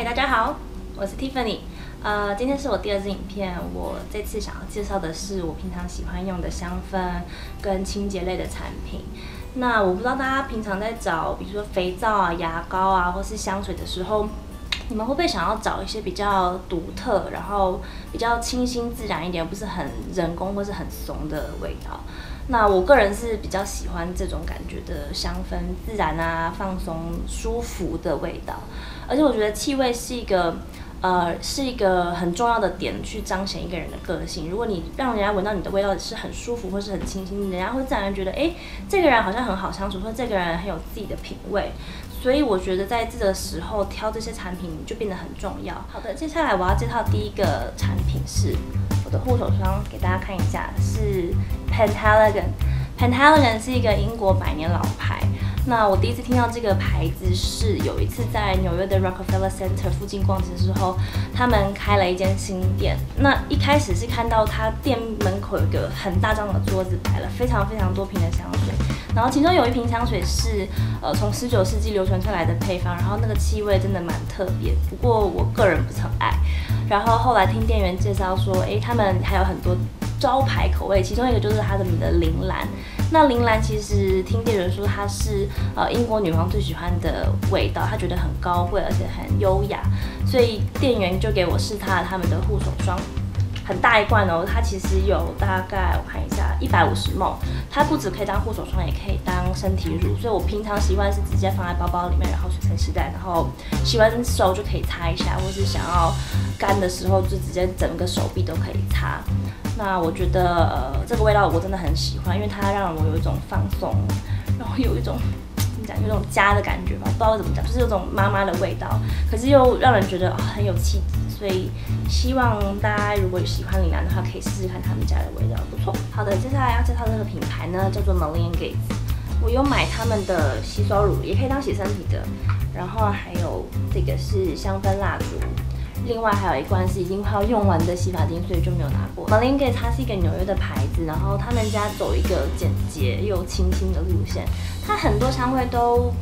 嗨，大家好，我是 Tiffany。今天是我第二支影片，我这次想要介绍的是我平常喜欢用的香氛跟清洁类的产品。那我不知道大家平常在找，比如说肥皂啊、牙膏啊，或是香水的时候，你们会不会想要找一些比较独特，然后比较清新自然一点，不是很人工或是很怂的味道？那我个人是比较喜欢这种感觉的香氛，自然啊、放松、舒服的味道。而且我觉得气味是一个很重要的点，去彰显一个人的个性。如果你让人家闻到你的味道是很舒服或是很清新，人家会自然觉得，这个人好像很好相处，或者这个人很有自己的品味。所以我觉得在这个时候挑这些产品就变得很重要。好的，接下来我要介绍第一个产品是我的护手霜，给大家看一下，是 Penhaligon。Penhaligon 是一个英国百年老牌。那我第一次听到这个牌子是有一次在纽约的 Rockefeller Center 附近逛街的时候，他们开了一间新店。那一开始是看到他店门口有一个很大张的桌子，摆了非常非常多瓶的香水，然后其中有一瓶香水是从19世纪流传下来的配方，然后那个气味真的蛮特别，不过我个人不是很爱。然后后来听店员介绍说，他们还有很多招牌口味，其中一个就是他们的铃兰。那铃兰其实听店员说，它是英国女王最喜欢的味道，她觉得很高贵而且很优雅，所以店员就给我试他们的护手霜，很大一罐哦，它其实有大概我看一下150ml，它不只可以当护手霜，也可以当身体乳，所以我平常习惯是直接放在包包里面，然后随身携带，然后洗完手就可以擦一下，或是想要干的时候就直接整个手臂都可以擦。那我觉得这个味道我真的很喜欢，因为它让我有一种放松，然后有一种有种家的感觉吧，不知道怎么讲，就是有种妈妈的味道，可是又让人觉得很有气质，所以希望大家如果喜欢铃兰的话，可以试试看他们家的味道，不错。好的，接下来要介绍这个品牌呢，叫做 Melinda Gates。我有买他们的洗手乳，也可以当洗身体的，然后还有这个是香氛蜡烛。另外还有一罐是已经快要用完的洗发精，所以就没有拿过。Melinda Gates 它是一个纽约的牌子，然后他们家走一个简洁又清新的路线。它很多香味都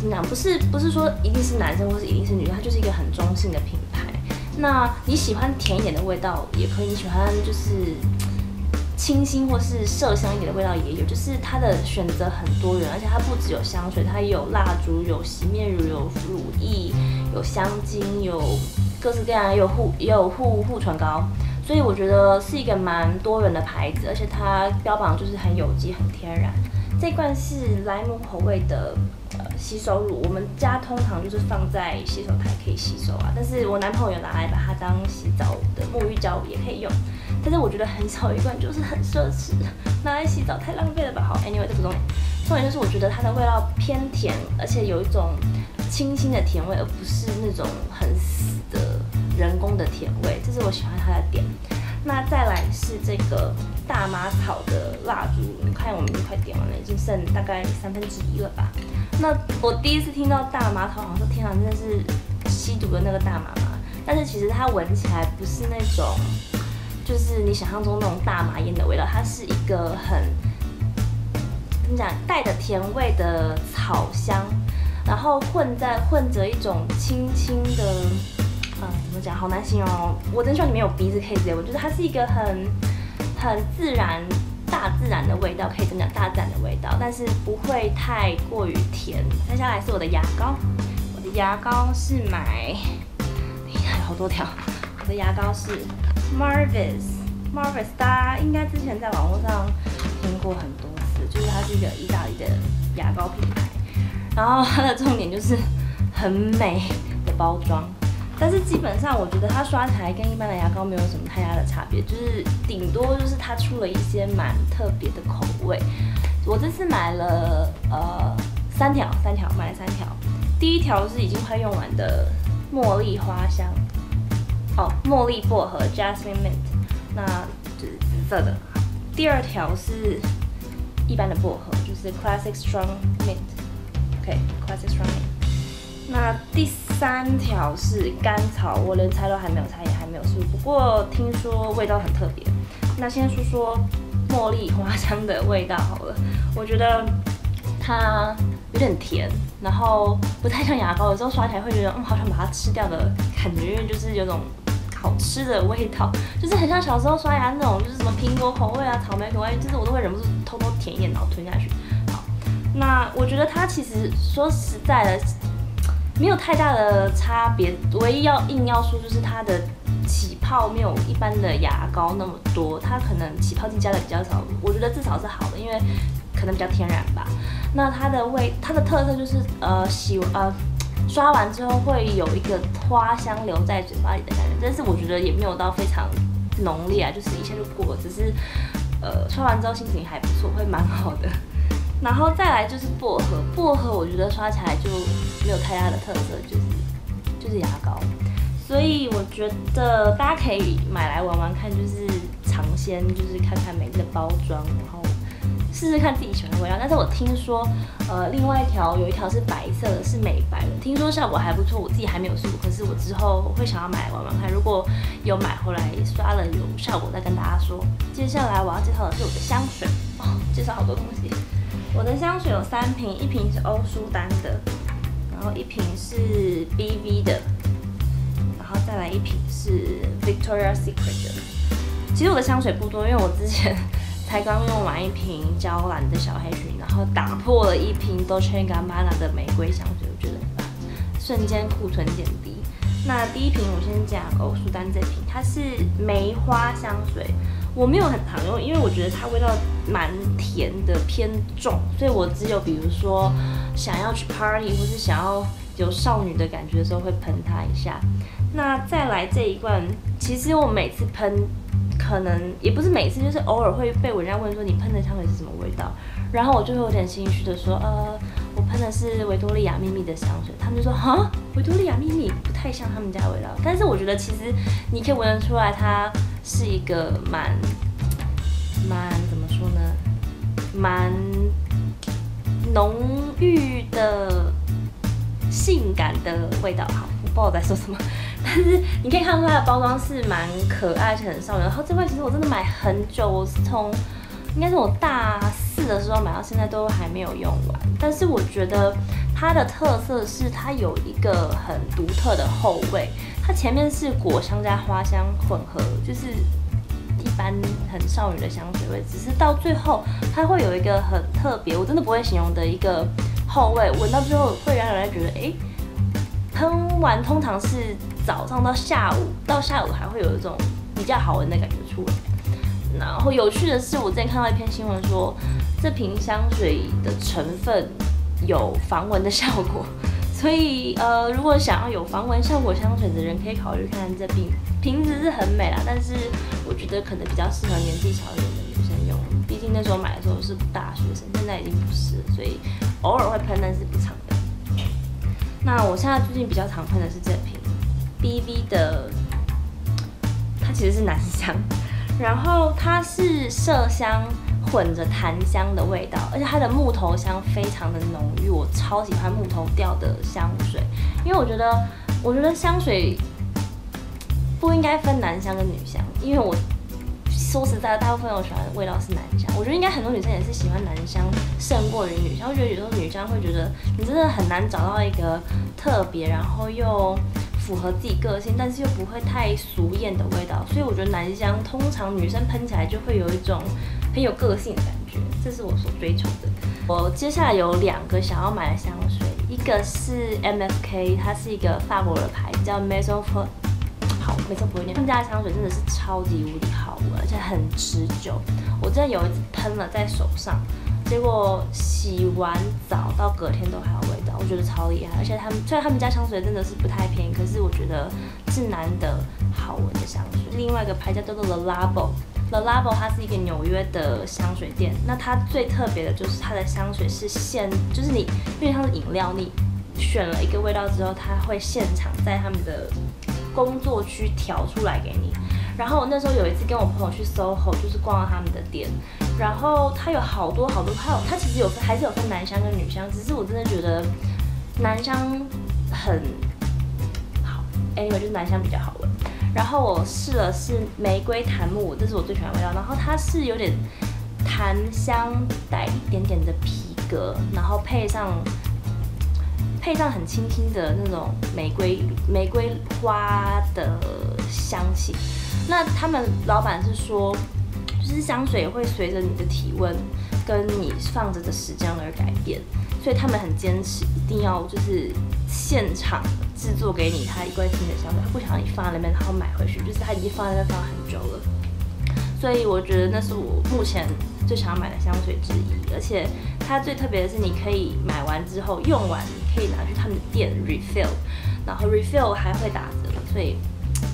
怎么讲？不是说一定是男生或是一定是女生，它就是一个很中性的品牌。那你喜欢甜一点的味道也可以，你喜欢就是清新或是麝香一点的味道也有，就是它的选择很多元，而且它不只有香水，它也有蜡烛、有洗面乳、有乳液、有香精、有各式各样，也有护唇膏，所以我觉得是一个蛮多元的牌子，而且它标榜就是很有机、很天然。这罐是莱姆口味的洗手乳，我们家通常就是放在洗手台可以洗手啊，但是我男朋友拿来把它当洗澡的沐浴胶也可以用，但是我觉得很少一罐就是很奢侈，拿来洗澡太浪费了吧。好 ，anyway 这个重点就是我觉得它的味道偏甜，而且有一种清新的甜味，而不是那种很死的人工的甜味，这是我喜欢它的点。那再来是这个大麻草的蜡烛，你看我们已经快点完了，已经剩大概1/3了吧。那我第一次听到大麻草，好像说天啊，真的是吸毒的那个大麻嘛。但是其实它闻起来不是那种，就是你想象中那种大麻烟的味道，它是一个很怎么讲，带着甜味的草香，然后混着一种轻轻的。怎么讲？好难形容哦。我真希望你们有鼻子可以直接闻，我觉得它是一个很自然、大自然的味道，可以怎么讲？大自然的味道，但是不会太过于甜。接下来是我的牙膏，我的牙膏是买，有好多条。我的牙膏是 Marvis， 大家应该之前在网络上听过很多次，就是它是一个意大利的牙膏品牌，然后它的重点就是很美的包装。但是基本上，我觉得它刷起来跟一般的牙膏没有什么太大的差别，就是顶多就是它出了一些蛮特别的口味。我这次买了3条，买了3条。第一条是已经快用完的茉莉花香，茉莉薄荷 Jasmine Mint， 那就是紫色的。第二条是一般的薄荷，就是 Classic Strong Mint，OK，Classic Strong Mint。那第3条是甘草，我连猜都还没有猜，也还没有试，不过听说味道很特别。那先说茉莉花香的味道好了，我觉得它有点甜，然后不太像牙膏，有时候刷起来会觉得好想把它吃掉的感觉，因为就是有种好吃的味道，就是很像小时候刷牙那种，就是什么苹果口味啊、草莓口味，就是我都会忍不住偷偷舔一点，然后吞下去。好，那我觉得它其实说实在的，没有太大的差别，唯一硬要说就是它的起泡没有一般的牙膏那么多，它可能起泡剂加的比较少，我觉得至少是好的，因为可能比较天然吧。那它的特色就是刷完之后会有一个花香留在嘴巴里的感觉，但是我觉得也没有到非常浓烈啊，就是一下就过了，只是刷完之后心情还不错，会蛮好的。然后再来就是薄荷，薄荷我觉得刷起来就没有太大的特色，就是牙膏，所以我觉得大家可以买来玩玩看，就是尝鲜，就是看看每个的包装，然后试试看自己喜欢的味道。但是我听说，另外有一条是白色的，是美白的，听说效果还不错，我自己还没有试过，可是我之后会想要买来玩玩看。如果有买回来刷了有效果，再跟大家说。接下来我要介绍的是我的香水介绍好多东西。我的香水有3瓶，一瓶是欧舒丹的，然后一瓶是 BV 的，然后再来一瓶是 Victoria's Secret 的。其实我的香水不多，因为我之前才刚用完一瓶娇兰的小黑裙，然后打破了一瓶 Dolce & Gabbana 的玫瑰香水，我觉得瞬间库存减低。那第一瓶我先讲欧舒丹这瓶，它是梅花香水。我没有很常用，因为我觉得它味道蛮甜的，偏重，所以我只有比如说想要去 party 或是想要有少女的感觉的时候会喷它一下。那再来这一罐，其实我每次喷，可能也不是每次，就是偶尔会被人家问说你喷的香水是什么味道，然后我就会有点心虚的说，我喷的是维多利亚秘密的香水，他们就说哈，维多利亚秘密不太像他们家的味道，但是我觉得其实你可以闻得出来，它是一个蛮怎么说呢，蛮浓郁的性感的味道。好，我不知道我在说什么，但是你可以看出它的包装是蛮可爱而且很少女。然后这罐其实我真的买很久，我是从应该是我大4的时候买到现在都还没有用完。但是我觉得它的特色是它有一个很独特的后味，它前面是果香加花香混合，就是一般很少女的香水味，只是到最后它会有一个很特别，我真的不会形容的一个后味，闻到最后会让人觉得喷完通常是早上到下午还会有一种比较好闻的感觉出来。然后有趣的是，我之前看到一篇新闻说，这瓶香水的成分有防蚊的效果，所以如果想要有防蚊效果香水的人，可以考虑看这瓶子是很美啦，但是我觉得可能比较适合年纪小一点的女生用，毕竟那时候买的时候是大学生，现在已经不是了，所以偶尔会喷，但是不常喷。那我现在最近比较常喷的是这瓶 BV 的，它其实是男香，然后它是麝香混着檀香的味道，而且它的木头香非常的浓郁，我超喜欢木头调的香水，因为我觉得香水不应该分男香跟女香，因为我说实在的，大部分我喜欢的味道是男香，我觉得应该很多女生也是喜欢男香胜过于女香，我觉得有时候女香会觉得你真的很难找到一个特别，然后又符合自己个性，但是又不会太俗艳的味道，所以我觉得男香通常女生喷起来就会有一种很有个性的感觉，这是我所追求的。我接下来有2个想要买的香水，一个是 MFK， 它是一个法国的牌子，叫 Maison Forte。没错，不会念。他们家的香水真的是超级无敌好闻，而且很持久。我之前有一次喷了在手上，结果洗完澡到隔天都还有味道，我觉得超厉害。而且虽然他们家香水真的是不太便宜，可是我觉得是难得好闻的香水。另外一个牌叫做 Le Labo。Le Labo 它是一个纽约的香水店，那它最特别的就是它的香水是就是你因为它是饮料，你选了一个味道之后，它会现场在他们的工作区调出来给你。然后我那时候有一次跟我朋友去 SOHO， 就是逛到他们的店，然后它有好多，它其实还是有分男香跟女香，只是我真的觉得男香很好 ，anyway 就是男香比较好闻。然后我试了是玫瑰檀木，这是我最喜欢的味道，然后它是有点檀香带一点点的皮革，然后配上配上很清新的那种玫瑰花的香气。那他们老板是说，就是香水会随着你的体温跟你放着的时间而改变，所以他们很坚持一定要就是现场制作给你他一罐新的香水，他不想让你放在那边然后买回去，就是他已经放在那边放很久了。所以我觉得那是我目前最想要买的香水之一，而且它最特别的是，你可以买完之后用完，你可以拿去他们的店 refill， 然后 refill 还会打折，所以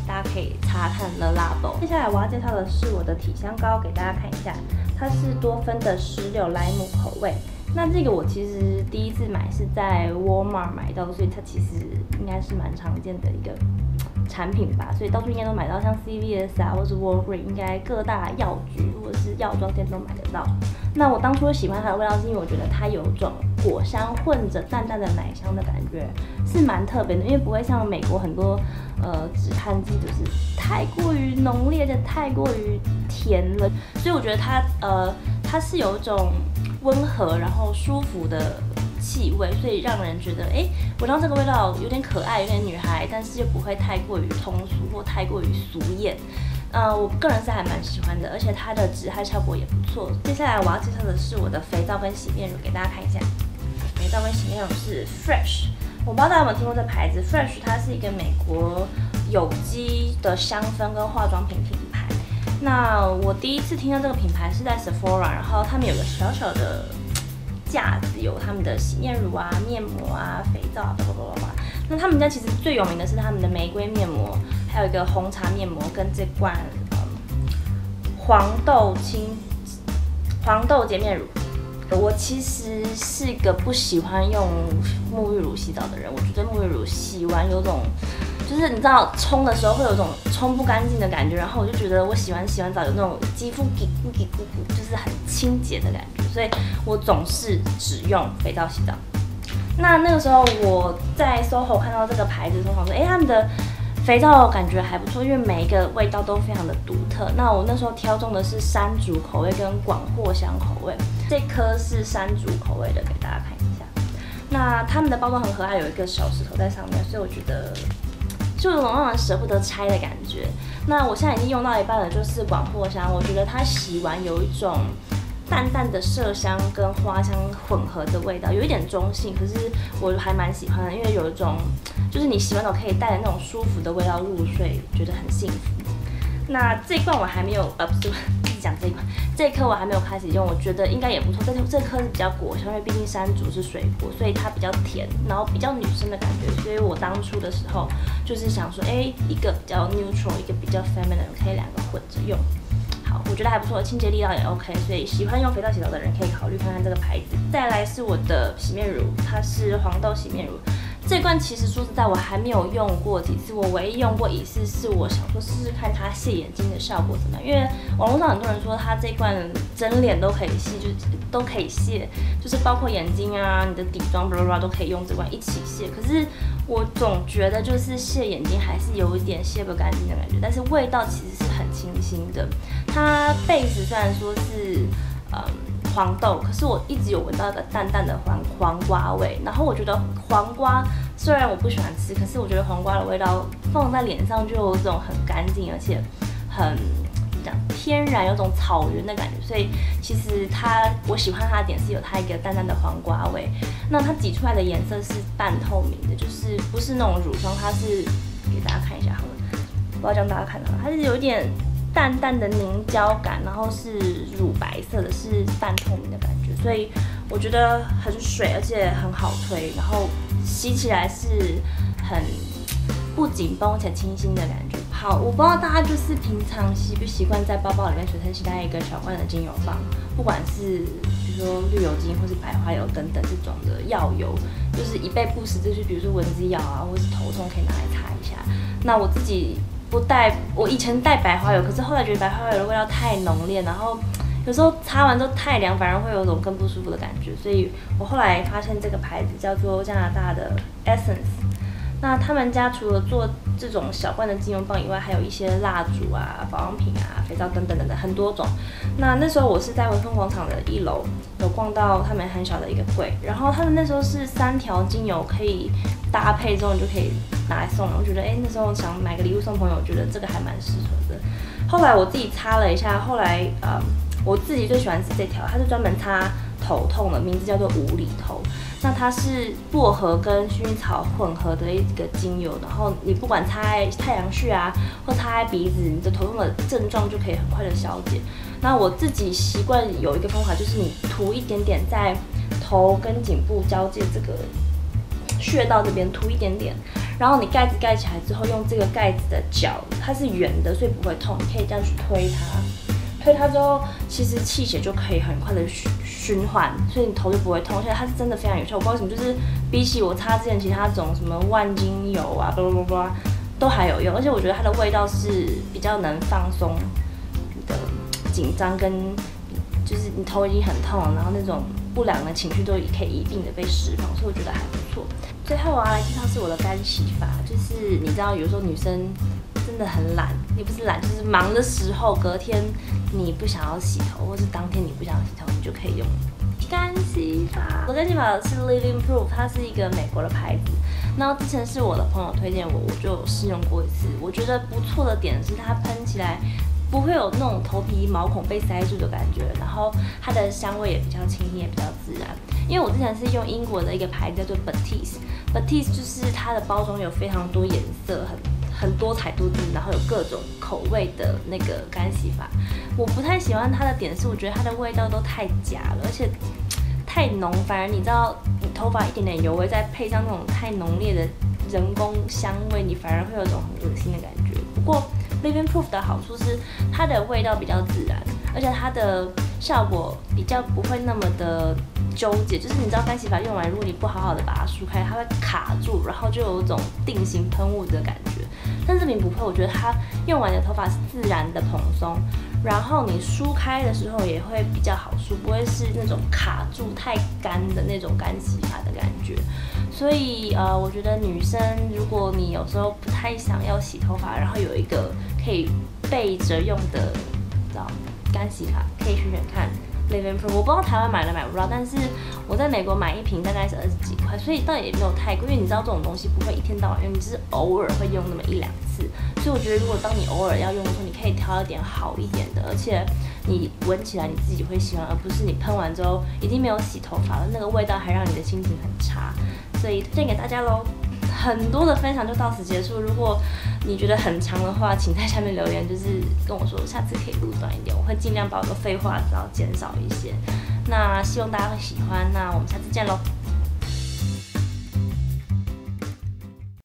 大家可以查看 The Labo。接下来我要介绍的是我的体香膏，给大家看一下，它是多芬的石榴莱姆口味。那这个我其实第一次买是在 Walmart 买到，所以它其实应该是蛮常见的一个产品吧，所以到处应该都买到，像 CVS 啊，或是 Walgreens， 应该各大药局或者是药妆店都买得到。那我当初喜欢它的味道，是因为我觉得它有种果香混着淡淡的奶香的感觉，是蛮特别的。因为不会像美国很多止汗剂就是太过于浓烈的、太过于甜了，所以我觉得它是有一种温和然后舒服的气味，所以让人觉得闻到这个味道有点可爱，有点女孩，但是又不会太过于通俗或太过于俗艳。我个人是还蛮喜欢的，而且它的止汗效果也不错。接下来我要介绍的是我的肥皂跟洗面乳，给大家看一下。肥皂跟洗面乳是 Fresh， 我不知道大家有没有听过这牌子 ，Fresh 它是一个美国有机的香氛跟化妆品品牌。那我第一次听到这个品牌是在 Sephora， 然后他们有个小小的架子，有他们的洗面乳啊、面膜啊、肥皂啊，那他们家其实最有名的是他们的玫瑰面膜，还有一个红茶面膜跟这罐黄豆洁面乳。我其实是一个不喜欢用沐浴乳洗澡的人，我觉得沐浴乳洗完有种，就是你知道冲的时候会有种冲不干净的感觉，然后我就觉得我洗完澡有那种肌肤就是很清洁的感觉，所以我总是只用肥皂洗澡。那个时候我在 SOHO 看到这个牌子的时候，想说，他们的肥皂感觉还不错，因为每一个味道都非常的独特。那我那时候挑中的是山竹口味跟广藿香口味，这颗是山竹口味的，给大家看一下。那他们的包装很可爱，有一个小石头在上面，所以我觉得就有种让人舍不得拆的感觉。那我现在已经用到一半了，就是广藿香，我觉得它洗完有一种淡淡的麝香跟花香混合的味道，有一点中性，可是我还蛮喜欢的，因为有一种就是你洗完澡可以带着那种舒服的味道入睡，觉得很幸福。那这一罐我还没有，不是讲这一罐，这一颗我还没有开始用，我觉得应该也不错。这颗是比较果香，因为毕竟山竹是水果，所以它比较甜，然后比较女生的感觉。所以我当初的时候就是想说，一个比较 neutral， 一个比较 feminine， 可以两个混着用。好，我觉得还不错，清洁力道也 OK， 所以喜欢用肥皂洗澡的人可以考虑看看这个牌子。再来是我的洗面乳，它是黄豆洗面乳。这罐其实说实在我还没有用过几次，我唯一用过一次是我想说试试看它卸眼睛的效果怎么样，因为网络上很多人说它这罐整脸都可以卸，就是都可以卸，就是包括眼睛啊、你的底妆都可以用这罐一起卸。可是我总觉得就是卸眼睛还是有一点卸不干净的感觉，但是味道其实是很清新的。它 base 虽然说是黄豆，可是我一直有闻到一个淡淡的黄瓜味，然后我觉得黄瓜虽然我不喜欢吃，可是我觉得黄瓜的味道放在脸上就有种很干净，而且很天然，有种草原的感觉，所以其实我喜欢它的点是有它一个淡淡的黄瓜味。那它挤出来的颜色是半透明的，就是不是那种乳霜，它是给大家看一下好了，不知道这样大家看到，它是有一点淡淡的凝胶感，然后是乳白色的，是半透明的感觉，所以我觉得很水，而且很好推，然后洗起来是很不紧绷且清新的感觉。好，我不知道大家就是平常习不习惯在包包里面随身携带一个小罐的精油棒，不管是比如说绿油精或是白花油等等这种的药油，就是以备不时，就是比如说蚊子咬啊，或是头痛可以拿来擦一下。那我自己不带，我以前带白花油，可是后来觉得白花油的味道太浓烈，然后有时候擦完之后太凉，反而会有种更不舒服的感觉，所以我后来发现这个牌子叫做加拿大的 Essence。那他们家除了做这种小罐的精油棒以外，还有一些蜡烛啊、保养品啊、肥皂等等等等很多种。那时候我是在微风广场的1楼，有逛到他们很小的一个柜，然后他们那时候是3条精油可以搭配之后你就可以拿来送了。我觉得那时候想买个礼物送朋友，我觉得这个还蛮适合的。后来我自己擦了一下，后来我自己最喜欢是这条，它是专门擦头痛的，名字叫做无厘头。那它是薄荷跟薰衣草混合的一个精油，然后你不管擦在太阳穴啊，或擦在鼻子，你的头痛的症状就可以很快的消解。那我自己习惯有一个方法，就是你涂一点点在头跟颈部交界这个穴道这边涂一点点，然后你盖子盖起来之后，用这个盖子的角，它是圆的，所以不会痛，你可以这样去推它。推它之后，其实气血就可以很快的循环，所以你头就不会痛。而且它是真的非常有效，我不知道为什么，就是比起我擦之前其他种什么万金油啊，都还有用。而且我觉得它的味道是比较能放松你的紧张跟就是你头已经很痛了，然后那种不良的情绪都可以一并的被释放，所以我觉得还不错。最后我要来介绍是我的干洗法，就是你知道有时候女生真的很懒，也不是懒，就是忙的时候，隔天你不想要洗头，或是当天你不想洗头，你就可以用干洗法。我的干洗法是 Living Proof， 它是一个美国的牌子。然后之前是我的朋友推荐我就有试用过一次。我觉得不错的点是它喷起来不会有那种头皮毛孔被塞住的感觉，然后它的香味也比较清新，也比较自然。因为我之前是用英国的一个牌子叫做 Batiste 就是它的包装有非常多颜色，很多彩多姿，然后有各种口味的那个干洗法。我不太喜欢它的点是，我觉得它的味道都太假了，而且太浓，反而你知道，你头发一点点油味，再配上那种太浓烈的人工香味，你反而会有一种很恶心的感觉。不过 Living Proof 的好处是它的味道比较自然，而且它的效果比较不会那么的纠结，就是你知道干洗法用完，如果你不好好的把它梳开，它会卡住，然后就有一种定型喷雾的感觉。但这瓶不会，我觉得它用完的头发是自然的蓬松，然后你梳开的时候也会比较好梳，不会是那种卡住太干的那种干洗法的感觉。所以我觉得女生如果你有时候不太想要洗头发，然后有一个可以备着用的，干洗法，可以选选看。Living Proof， 我不知道台湾买不到，但是我在美国买一瓶大概是20几块，所以倒也没有太贵。因为你知道这种东西不会一天到晚用，你只是偶尔会用那么1-2次。所以我觉得如果当你偶尔要用的时候，你可以挑一点好一点的，而且你闻起来你自己会喜欢，而不是你喷完之后已经没有洗头发了，那个味道还让你的心情很差。所以推荐给大家咯。很多的分享就到此结束。如果你觉得很长的话，请在下面留言，就是跟我说下次可以录短一点，我会尽量把我的废话减少一些。那希望大家会喜欢，那我们下次见咯。